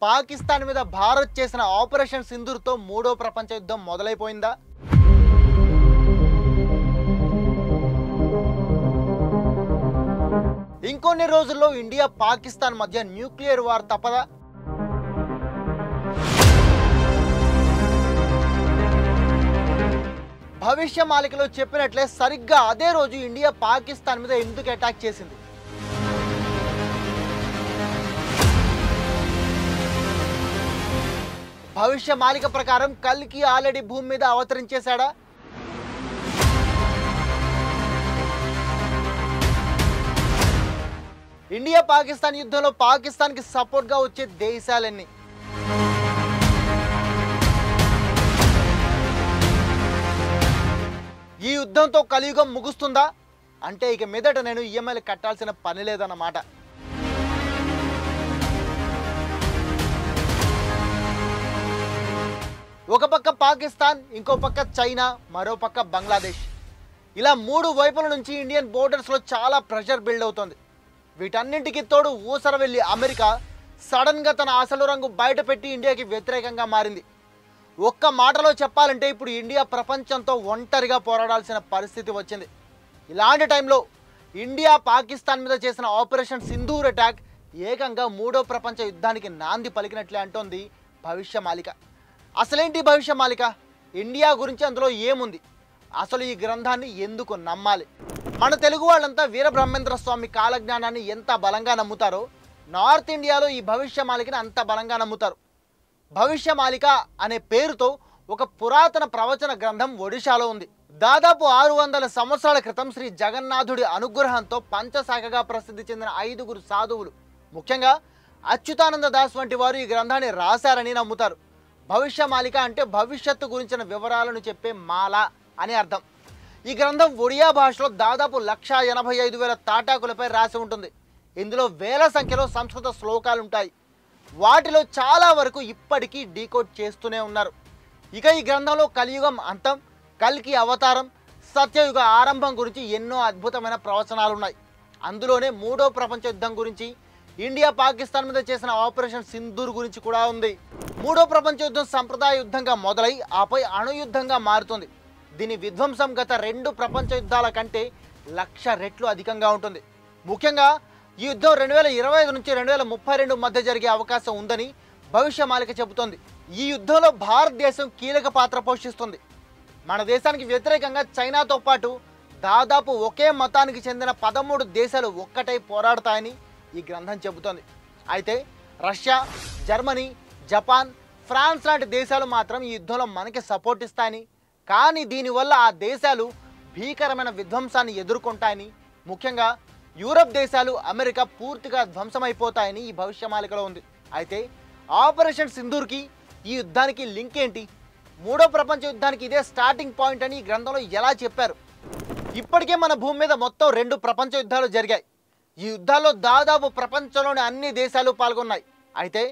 పాకిస్తాన్ మీద భారత్ చేసిన ఆపరేషన్ సింధూర్తో మూడో ప్రపంచ యుద్ధం మొదలైపోయిందా? ఇంకొన్ని రోజుల్లో ఇండియా పాకిస్తాన్ మధ్య న్యూక్లియర్ వార్ తప్పదా? భవిష్య మాలికలో చెప్పినట్లే సరిగ్గా అదే రోజు ఇండియా పాకిస్తాన్ మీద ఎందుకు అటాక్ చేసింది? భవిష్య మాలిక ప్రకారం కల్కి ఆల్రెడీ భూమి మీద అవతరించేశాడా? ఇండియా పాకిస్తాన్ యుద్ధంలో పాకిస్తాన్కి సపోర్ట్గా వచ్చే దేశాలన్నీ? ఈ యుద్ధంతో కలియుగం ముగుస్తుందా? అంటే ఇక మీదట నేను ఈఎంఐలు కట్టాల్సిన పని లేదన్నమాట. ఒక పక్క పాకిస్తాన్, ఇంకో పక్క చైనా, మరో పక్క బంగ్లాదేశ్, ఇలా మూడు వైపుల నుంచి ఇండియన్ బోర్డర్స్లో చాలా ప్రెషర్ బిల్డ్ అవుతుంది. వీటన్నింటికి తోడు ఊసర వెళ్ళి అమెరికా సడన్గా తన అసలు రంగు బయటపెట్టి ఇండియాకి వ్యతిరేకంగా మారింది. ఒక్క మాటలో చెప్పాలంటే ఇప్పుడు ఇండియా ప్రపంచంతో ఒంటరిగా పోరాడాల్సిన పరిస్థితి వచ్చింది. ఇలాంటి టైంలో ఇండియా పాకిస్తాన్ మీద చేసిన ఆపరేషన్ సింధూర్ అటాక్ ఏకంగా మూడో ప్రపంచ యుద్ధానికి నాంది పలికినట్లే అంటోంది భవిష్య మాలిక. అసలేంటి భవిష్య మాలిక? ఇండియా గురించి అందులో ఏముంది? అసలు ఈ గ్రంథాన్ని ఎందుకు నమ్మాలి? మన తెలుగు వాళ్ళంతా వీరబ్రహ్మేంద్ర స్వామి కాలజ్ఞానాన్ని ఎంత బలంగా నమ్ముతారో నార్త్ ఇండియాలో ఈ భవిష్య మాలికని అంత బలంగా నమ్ముతారు. భవిష్య మాలిక అనే పేరుతో ఒక పురాతన ప్రవచన గ్రంథం ఒడిశాలో ఉంది. దాదాపు 600 సంవత్సరాల క్రితం శ్రీ జగన్నాథుడి అనుగ్రహంతో పంచశాఖగా ప్రసిద్ధి చెందిన 5గురు సాధువులు, ముఖ్యంగా అచ్యుతానంద దాస్ వంటి వారు ఈ గ్రంథాన్ని రాశారని నమ్ముతారు. భవిష్య మాలిక అంటే భవిష్యత్తు గురించిన వివరాలను చెప్పే మాల అని అర్థం. ఈ గ్రంథం ఒడియా భాషలో దాదాపు 185,000 తాటాకులపై రాసి ఉంటుంది. ఇందులో వేల సంఖ్యలో సంస్కృత శ్లోకాలు ఉంటాయి. వాటిలో చాలా వరకు ఇప్పటికీ డీకోడ్ చేస్తూనే ఉన్నారు. ఇక ఈ గ్రంథంలో కలియుగం అంతం, కల్కి అవతారం, సత్యయుగ ఆరంభం గురించి ఎన్నో అద్భుతమైన ప్రవచనాలు ఉన్నాయి. అందులోనే మూడో ప్రపంచ యుద్ధం గురించి, ఇండియా పాకిస్తాన్ మీద చేసిన ఆపరేషన్ సింధూర్ గురించి కూడా ఉంది. మూడో ప్రపంచ యుద్ధం సంప్రదాయ యుద్ధంగా మొదలై ఆపై అణుయుద్ధంగా మారుతుంది. దీని విధ్వంసం గత 2 ప్రపంచ యుద్ధాల కంటే 1,00,000 రెట్లు అధికంగా ఉంటుంది. ముఖ్యంగా ఈ యుద్ధం 2025 నుంచి 2032 మధ్య జరిగే అవకాశం ఉందని భవిష్య మాలిక చెబుతోంది. ఈ యుద్ధంలో భారతదేశం కీలక పాత్ర పోషిస్తుంది. మన దేశానికి వ్యతిరేకంగా చైనాతో పాటు దాదాపు ఒకే మతానికి చెందిన 13 దేశాలు ఒక్కటై పోరాడతాయని ఈ గ్రంథం చెబుతోంది. అయితే రష్యా, జర్మనీ, జపాన్, ఫ్రాన్స్ లాంటి దేశాలు మాత్రం ఈ యుద్ధంలో మనకి సపోర్ట్ ఇస్తాయని, కానీ దీనివల్ల ఆ దేశాలు భీకరమైన విధ్వంసాన్ని ఎదుర్కొంటాయని, ముఖ్యంగా యూరప్ దేశాలు, అమెరికా పూర్తిగా ధ్వంసమైపోతాయని ఈ భవిష్య మాలికలో ఉంది. అయితే ఆపరేషన్ సింధూర్కి ఈ యుద్ధానికి లింక్ ఏంటి? మూడో ప్రపంచ యుద్ధానికి ఇదే స్టార్టింగ్ పాయింట్ అని ఈ గ్రంథంలో ఎలా చెప్పారు? ఇప్పటికే మన భూమి మీద మొత్తం 2 ప్రపంచ యుద్ధాలు జరిగాయి. ఈ యుద్ధాల్లో దాదాపు ప్రపంచంలోని అన్ని దేశాలు పాల్గొన్నాయి. అయితే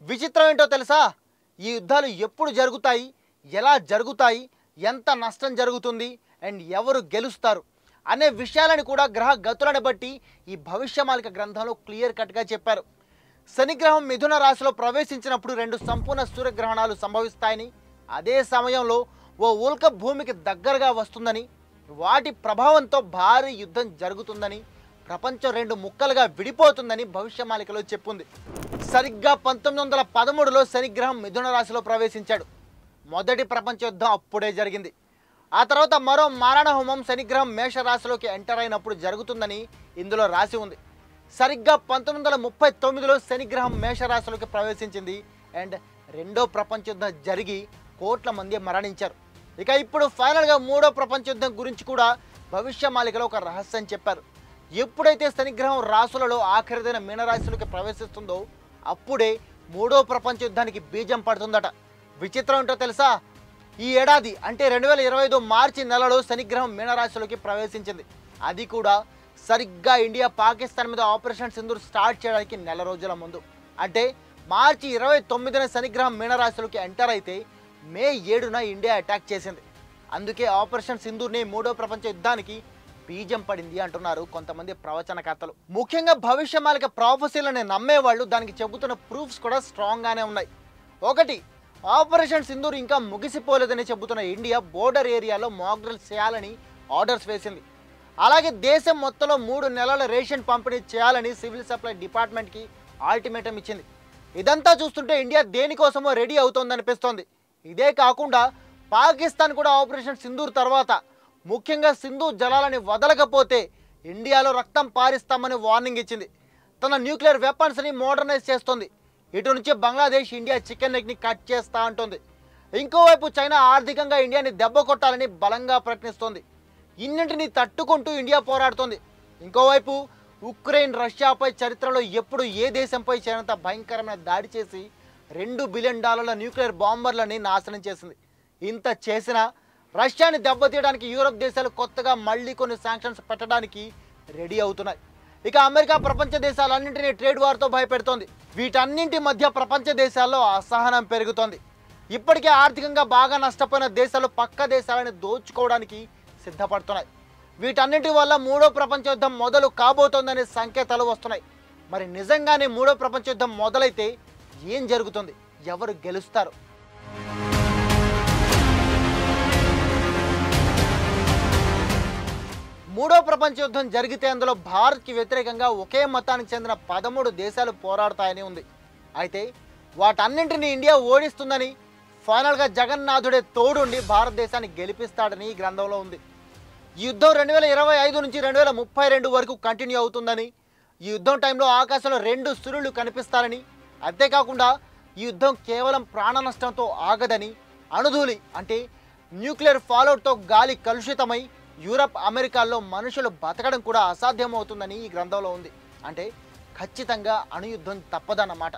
విచిత్రం ఏంటో తెలుసా? ఈ యుద్ధాలు ఎప్పుడు జరుగుతాయి, ఎలా జరుగుతాయి, ఎంత నష్టం జరుగుతుంది అండ్ ఎవరు గెలుస్తారు అనే విషయాలను కూడా గ్రహ గతులను బట్టి ఈ భవిష్య మాలిక గ్రంథంలో క్లియర్ కట్గా చెప్పారు. శనిగ్రహం మిథున రాశిలో ప్రవేశించినప్పుడు 2 సంపూర్ణ సూర్యగ్రహణాలు సంభవిస్తాయని, అదే సమయంలో ఓ ఉల్క భూమికి దగ్గరగా వస్తుందని, వాటి ప్రభావంతో భారీ యుద్ధం జరుగుతుందని, ప్రపంచం 2 ముక్కలుగా విడిపోతుందని భవిష్య మాలికలో చెప్పుంది. సరిగ్గా 1913లో శనిగ్రహం మిథున రాశిలో ప్రవేశించాడు. మొదటి ప్రపంచ యుద్ధం అప్పుడే జరిగింది. ఆ తర్వాత మరో మారణ హోమం శనిగ్రహం మేషరాశిలోకి ఎంటర్ అయినప్పుడు జరుగుతుందని ఇందులో రాసి ఉంది. సరిగ్గా 1939లో శనిగ్రహం మేషరాశిలోకి ప్రవేశించింది అండ్ రెండో ప్రపంచ యుద్ధం జరిగి కోట్ల మంది మరణించారు. ఇక ఇప్పుడు ఫైనల్గా మూడో ప్రపంచ యుద్ధం గురించి కూడా భవిష్య మాలికలో ఒక రహస్యం చెప్పారు. ఎప్పుడైతే శనిగ్రహం రాశులలో ఆఖరిదైన మీనరాశిలోకి ప్రవేశిస్తుందో అప్పుడే మూడో ప్రపంచ యుద్ధానికి బీజం పడుతుందట. విచిత్రం ఏంటో తెలుసా? ఈ ఏడాది అంటే 2025 మార్చి నెలలో శనిగ్రహం మీనరాశిలోకి ప్రవేశించింది. అది కూడా సరిగ్గా ఇండియా పాకిస్తాన్ మీద ఆపరేషన్ సింధూర్ స్టార్ట్ చేయడానికి నెల రోజుల ముందు. అంటే మార్చి 29న శనిగ్రహం మీనరాశిలోకి ఎంటర్ అయితే మే 7న ఇండియా అటాక్ చేసింది. అందుకే ఆపరేషన్ సింధూర్ని మూడో ప్రపంచ యుద్ధానికి బీజం పడింది అంటున్నారు కొంతమంది ప్రవచనకర్తలు. ముఖ్యంగా భవిష్యమాలిక ప్రాఫెసీలని నమ్మేవాళ్ళు దానికి చెబుతున్న ప్రూఫ్స్ కూడా స్ట్రాంగ్గానే ఉన్నాయి. ఒకటి, ఆపరేషన్ సింధూర్ ఇంకా ముగిసిపోలేదని చెబుతున్న ఇండియా బోర్డర్ ఏరియాలో మాక్ డ్రిల్స్ చేయాలని ఆర్డర్స్ వేసింది. అలాగే దేశం మొత్తంలో 3 నెలల రేషన్ పంపిణీ చేయాలని సివిల్ సప్లై డిపార్ట్మెంట్కి అల్టిమేటం ఇచ్చింది. ఇదంతా చూస్తుంటే ఇండియా దేనికోసమో రెడీ అవుతోందనిపిస్తోంది. ఇదే కాకుండా పాకిస్తాన్ కూడా ఆపరేషన్ సింధూర్ తర్వాత ముఖ్యంగా సింధు జలాలని వదలకపోతే ఇండియాలో రక్తం పారిస్తామని వార్నింగ్ ఇచ్చింది. తన న్యూక్లియర్ వెపన్స్ని మోడర్నైజ్ చేస్తోంది. ఇటు నుంచి బంగ్లాదేశ్ ఇండియా చికెన్ నెక్ని కట్ చేస్తా అంటోంది. ఇంకోవైపు చైనా ఆర్థికంగా ఇండియాని దెబ్బ కొట్టాలని బలంగా ప్రయత్నిస్తోంది. ఇన్నింటిని తట్టుకుంటూ ఇండియా పోరాడుతోంది. ఇంకోవైపు ఉక్రెయిన్ రష్యాపై చరిత్రలో ఎప్పుడు ఏ దేశంపై చేయనంత భయంకరమైన దాడి చేసి $2 బిలియన్ న్యూక్లియర్ బాంబర్లని నాశనం చేసింది. ఇంత చేసినా రష్యాని దెబ్బతీయడానికి యూరప్ దేశాలు కొత్తగా మళ్ళీ కొన్ని శాంక్షన్స్ పెట్టడానికి రెడీ అవుతున్నాయి. ఇక అమెరికా ప్రపంచ దేశాలన్నింటినీ ట్రేడ్ వార్తో భయపెడుతోంది. వీటన్నింటి మధ్య ప్రపంచ దేశాల్లో అసహనం పెరుగుతోంది. ఇప్పటికే ఆర్థికంగా బాగా నష్టపోయిన దేశాలు పక్క దేశాలను దోచుకోవడానికి సిద్ధపడుతున్నాయి. వీటన్నింటి వల్ల 3వ ప్రపంచ యుద్ధం మొదలు కాబోతోందనే సంకేతాలు వస్తున్నాయి. మరి నిజంగానే 3వ ప్రపంచ యుద్ధం మొదలైతే ఏం జరుగుతుంది? ఎవరు గెలుస్తారు? మూడో ప్రపంచ యుద్ధం జరిగితే అందులో భారత్కి వ్యతిరేకంగా ఒకే మతానికి చెందిన 13 దేశాలు పోరాడతాయని ఉంది. అయితే వాటన్నింటినీ ఇండియా ఓడిస్తుందని, ఫైనల్గా జగన్నాథుడే తోడుండి భారతదేశాన్ని గెలిపిస్తాడని ఈ గ్రంథంలో ఉంది. ఈ యుద్ధం 2025 నుంచి 2032 వరకు కంటిన్యూ అవుతుందని, ఈ యుద్ధం టైంలో ఆకాశంలో 2 సూర్యులు కనిపిస్తారని, అంతేకాకుండా ఈ యుద్ధం కేవలం ప్రాణ నష్టంతో ఆగదని, అణుధూళి అంటే న్యూక్లియర్ ఫాల్అవుట్తో గాలి కలుషితమై యూరప్ అమెరికాల్లో మనుషులు బతకడం కూడా అసాధ్యమవుతుందని ఈ గ్రంథంలో ఉంది. అంటే ఖచ్చితంగా అణుయుద్ధం తప్పదన్నమాట.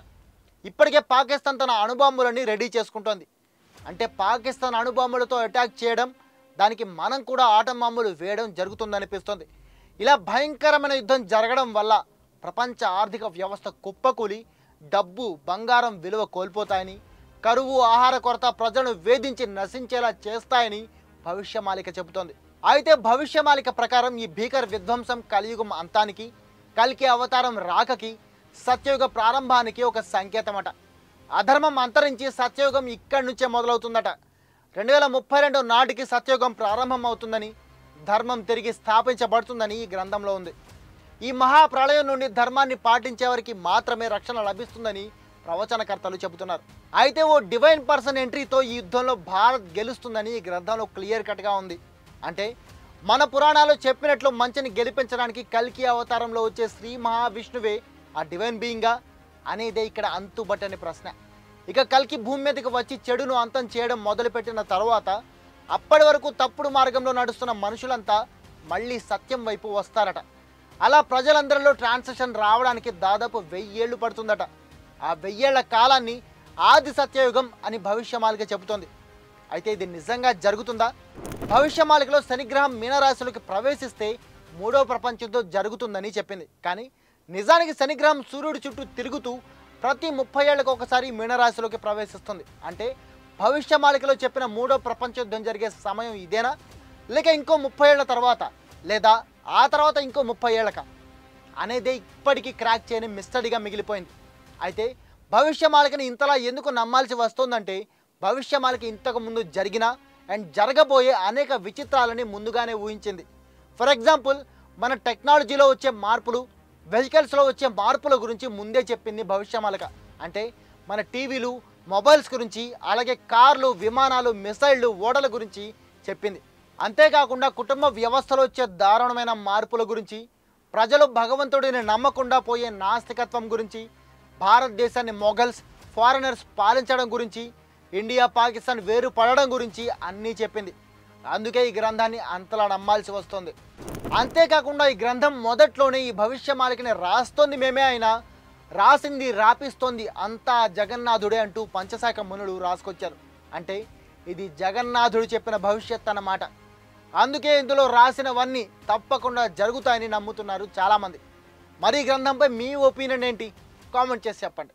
ఇప్పటికే పాకిస్తాన్ తన అణుబాంబులని రెడీ చేసుకుంటోంది. అంటే పాకిస్తాన్ అణుబాంబులతో అటాక్ చేయడం, దానికి మనం కూడా ఆటం బాంబులు వేయడం జరుగుతుందనిపిస్తుంది. ఇలా భయంకరమైన యుద్ధం జరగడం వల్ల ప్రపంచ ఆర్థిక వ్యవస్థ కుప్పకూలి డబ్బు బంగారం విలువ కోల్పోతాయని, కరువు ఆహార కొరత ప్రజలను వేధించి నశించేలా చేస్తాయని భవిష్యమాలిక చెబుతోంది. అయితే భవిష్యమాలిక ప్రకారం ఈ భీకర విధ్వంసం కలియుగం అంతానికి, కల్కి అవతారం రాకకి, సత్యయుగ ప్రారంభానికి ఒక సంకేతమట. అధర్మం అంతరించి సత్యయుగం ఇక్కడి నుంచే మొదలవుతుందట. 2032 నాటికి సత్యయుగం ప్రారంభం అవుతుందని, ధర్మం తిరిగి స్థాపించబడుతుందని ఈ గ్రంథంలో ఉంది. ఈ మహాప్రళయం నుండి ధర్మాన్ని పాటించేవారికి మాత్రమే రక్షణ లభిస్తుందని ప్రవచనకర్తలు చెబుతున్నారు. అయితే ఓ డివైన్ పర్సన్ ఎంట్రీతో ఈ యుద్ధంలో భారత్ గెలుస్తుందని ఈ గ్రంథంలో క్లియర్ కట్గా ఉంది. అంటే మన పురాణాలు చెప్పినట్లు మంచిని గెలిపించడానికి కల్కి అవతారంలో వచ్చే శ్రీ మహావిష్ణువే ఆ డివైన్ బీయింగా అనేదే ఇక్కడ అంతుబట్టని ప్రశ్న. ఇక కల్కి భూమి మీదకి వచ్చి చెడును అంతం చేయడం మొదలుపెట్టిన తర్వాత అప్పటి వరకు తప్పుడు మార్గంలో నడుస్తున్న మనుషులంతా మళ్ళీ సత్యం వైపు వస్తారట. అలా ప్రజలందరిలో ట్రాన్సిషన్ రావడానికి దాదాపు 1000 ఏళ్ళు పడుతుందట. ఆ 1000 ఏళ్ల కాలాన్ని ఆది సత్యయుగం అని భవిష్యమాలిక చెబుతోంది. అయితే ఇది నిజంగా జరుగుతుందా? భవిష్యమాలికలో శనిగ్రహం మీనరాశిలోకి ప్రవేశిస్తే 3వ ప్రపంచ యుద్ధం జరుగుతుందని చెప్పింది. కానీ నిజానికి శనిగ్రహం సూర్యుడి చుట్టూ తిరుగుతూ ప్రతి 30 ఏళ్లకు ఒకసారి మీనరాశిలోకి ప్రవేశిస్తుంది. అంటే భవిష్యమాలికలో చెప్పిన 3వ ప్రపంచ యుద్ధం జరిగే సమయం ఇదేనా, లేక ఇంకో 30 ఏళ్ల తర్వాత, లేదా ఆ తర్వాత ఇంకో 30 ఏళ్ళక అనేదే ఇప్పటికీ క్రాక్ చేయని మిస్టరీగా మిగిలిపోయింది. అయితే భవిష్యమాలికని ఇంతలా ఎందుకు నమ్మాల్సి వస్తుందంటే భవిష్యమాలిక ఇంతకు ముందు జరిగిన అండ్ జరగబోయే అనేక విచిత్రాలని ముందుగానే ఊహించింది. ఫర్ ఎగ్జాంపుల్, మన టెక్నాలజీలో వచ్చే మార్పులు, వెహికల్స్లో వచ్చే మార్పుల గురించి ముందే చెప్పింది భవిష్యమాలిక. అంటే మన టీవీలు, మొబైల్స్ గురించి, అలాగే కార్లు, విమానాలు, మిసైళ్ళు, ఓడల గురించి చెప్పింది. అంతేకాకుండా కుటుంబ వ్యవస్థలో వచ్చే దారుణమైన మార్పుల గురించి, ప్రజలు భగవంతుడిని నమ్మకుండా పోయే నాస్తికత్వం గురించి, భారతదేశాన్ని మొఘల్స్, ఫారినర్స్ పాలించడం గురించి, ఇండియా పాకిస్తాన్ వేరు పడడం గురించి అన్నీ చెప్పింది. అందుకే ఈ గ్రంథాన్ని అంతలా నమ్మాల్సి వస్తుంది. అంతేకాకుండా ఈ గ్రంథం మొదట్లోనే ఈ భవిష్యమాలికని రాస్తోంది మేమే అయినా రాసింది రాపిస్తోంది అంతా జగన్నాథుడే అంటూ పంచశాఖ మునులు రాసుకొచ్చారు. అంటే ఇది జగన్నాథుడు చెప్పిన భవిష్యత్ అన్నమాట. అందుకే ఇందులో రాసినవన్నీ తప్పకుండా జరుగుతాయని నమ్ముతున్నారు చాలామంది. మరి ఈ గ్రంథంపై మీ ఒపీనియన్ ఏంటి? కామెంట్ చేసి చెప్పండి.